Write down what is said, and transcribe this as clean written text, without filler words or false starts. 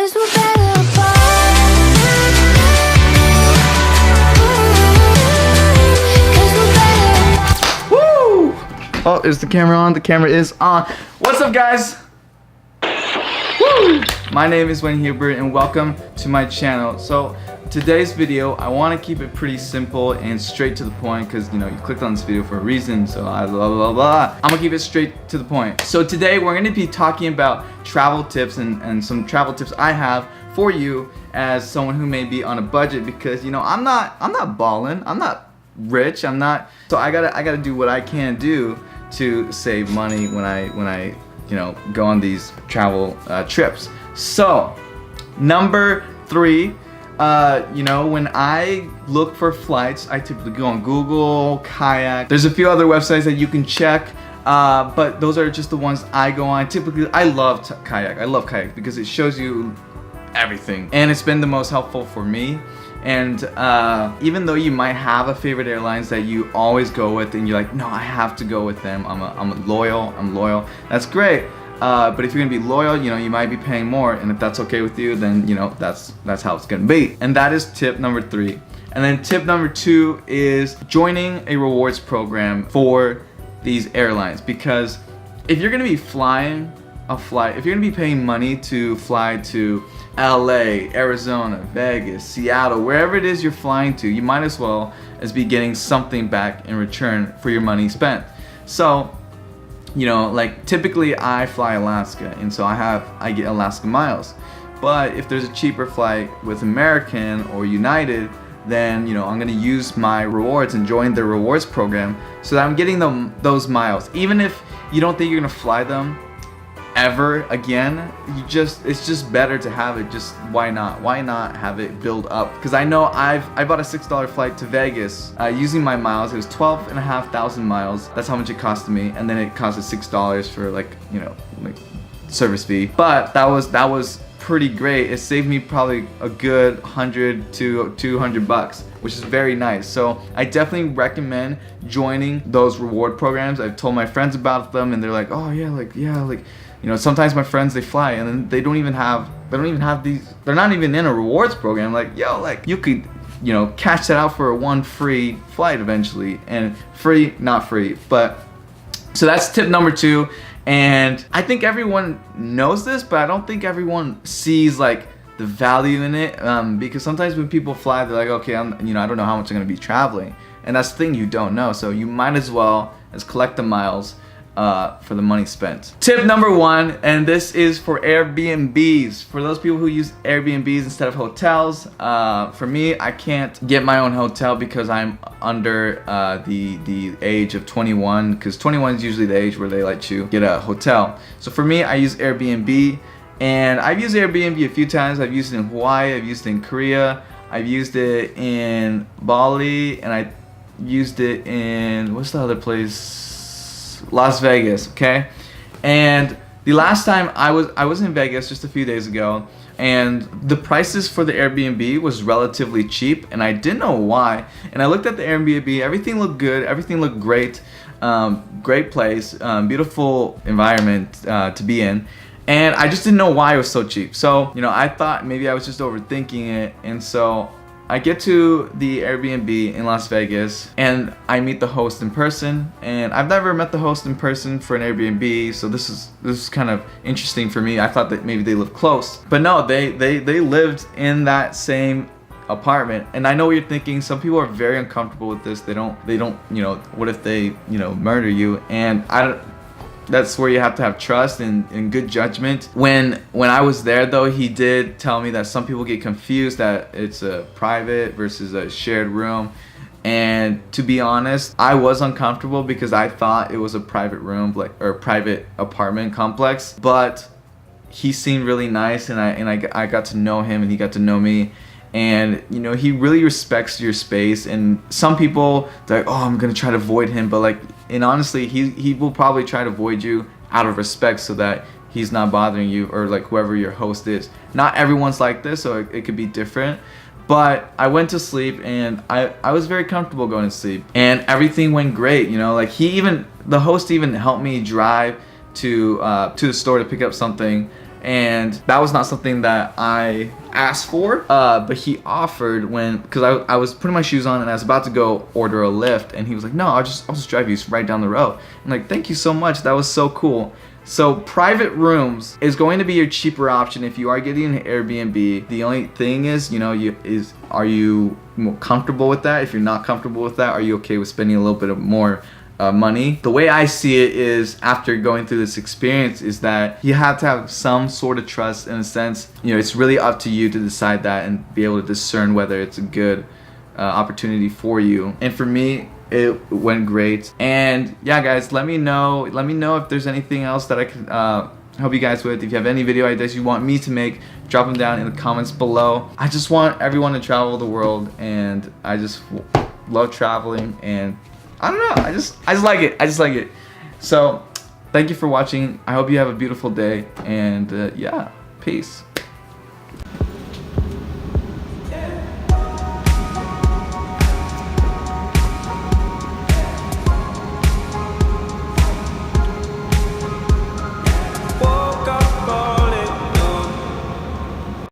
'Cause we're better apart. Woo! Oh, is the camera on? The camera is on. What's up, guys? Woo! My name is Wayne Hubert and welcome to my channel. So today's video, I want to keep it pretty simple and straight to the point because, you know, you clicked on this video for a reason, so I blah blah blah. I'm gonna keep it straight to the point. So today we're gonna be talking about travel tips and some travel tips I have for you as someone who may be on a budget, because, you know, I'm not balling, I'm not rich, I'm not, so I gotta do what I can do to save money when I you know, go on these travel trips. So number 3, you know, when I look for flights, I typically go on Google, Kayak. There's a few other websites that you can check, but those are just the ones I go on. Typically, I love Kayak. I love Kayak because it shows you everything, and it's been the most helpful for me. And even though you might have a favorite airlines that you always go with, and you're like, no, I have to go with them. I'm loyal. That's great. But if you're gonna be loyal, you know, you might be paying more, and if that's okay with you, then, you know, that's how it's gonna be. And that is tip number 3. And then tip number 2 is joining a rewards program for these airlines, because if you're gonna be flying a flight, if you're gonna be paying money to fly to LA, Arizona, Vegas, Seattle, wherever it is you're flying to, you might as well as be getting something back in return for your money spent. So, you know, like typically I fly Alaska, and so I get Alaska miles. But if there's a cheaper flight with American or United, then, you know, I'm gonna use my rewards and join their rewards program so that I'm getting those miles. Even if you don't think you're gonna fly them ever again, it's just better to have it. Just why not have it build up? Because I know I bought a $6 flight to Vegas using my miles. It was 12,500 miles. That's how much it costed me, and then it costed $6 for, like, you know, like service fee. But that was pretty great. It saved me probably a good $100 to $200, which is very nice. So I definitely recommend joining those reward programs. I've told my friends about them, and they're like, oh yeah, like, you know, sometimes my friends, they fly and then they don't even have these, they're not even in a rewards program. Like, yo, like, you could, you know, cash that out for one free flight eventually. And free, not free, but so that's tip number 2. And I think everyone knows this, but I don't think everyone sees like the value in it, because sometimes when people fly, they're like, okay, I don't know how much I'm gonna be traveling, and that's the thing, you don't know. So you might as well as collect the miles for the money spent. Tip number 1, and this is for Airbnbs. For those people who use Airbnbs instead of hotels, for me, I can't get my own hotel because I'm under the age of 21, because 21 is usually the age where they let you get a hotel. So for me, I use Airbnb, and I've used Airbnb a few times. I've used it in Hawaii, I've used it in Korea, I've used it in Bali, and I used it in, what's the other place? Las Vegas, okay? And the last time I was in Vegas just a few days ago, and the prices for the Airbnb was relatively cheap, and I didn't know why. And I looked at the Airbnb, everything looked good, everything looked great, great place, beautiful environment to be in, and I just didn't know why it was so cheap. So, you know, I thought maybe I was just overthinking it, and so I get to the Airbnb in Las Vegas, and I meet the host in person, and I've never met the host in person for an Airbnb, so this is kind of interesting for me. I thought that maybe they lived close, but no, they lived in that same apartment. And I know what you're thinking, some people are very uncomfortable with this. They don't, you know, what if they, you know, murder you? And that's where you have to have trust and good judgment. When I was there, though, he did tell me that some people get confused that it's a private versus a shared room. And to be honest, I was uncomfortable because I thought it was a private room, like, or private apartment complex. But he seemed really nice, and I got to know him, and he got to know me. And, you know, he really respects your space. And some people, they're like, oh, I'm gonna try to avoid him, but like, and honestly, he will probably try to avoid you out of respect so that he's not bothering you, or like whoever your host is. Not everyone's like this, so it could be different. But I went to sleep, and I was very comfortable going to sleep, and everything went great. You know, like the host even helped me drive to the store to pick up something and that was not something that I asked for, but he offered because I was putting my shoes on and I was about to go order a lift, and he was like, no, I'll just drive you right down the road. I'm like, thank you so much, that was so cool. So private rooms is going to be your cheaper option if you are getting an Airbnb. The only thing is, are you more comfortable with that? If you're not comfortable with that, are you okay with spending a little bit of more money? The way I see it is, after going through this experience, is that you have to have some sort of trust in a sense. It's really up to you to decide that and be able to discern whether it's a good opportunity for you. And for me, it went great. And yeah, guys, let me know if there's anything else that I can help you guys with. If you have any video ideas you want me to make, drop them down in the comments below. I just want everyone to travel the world, and I just love traveling, and I don't know, I just like it. So thank you for watching. I hope you have a beautiful day, and yeah, peace.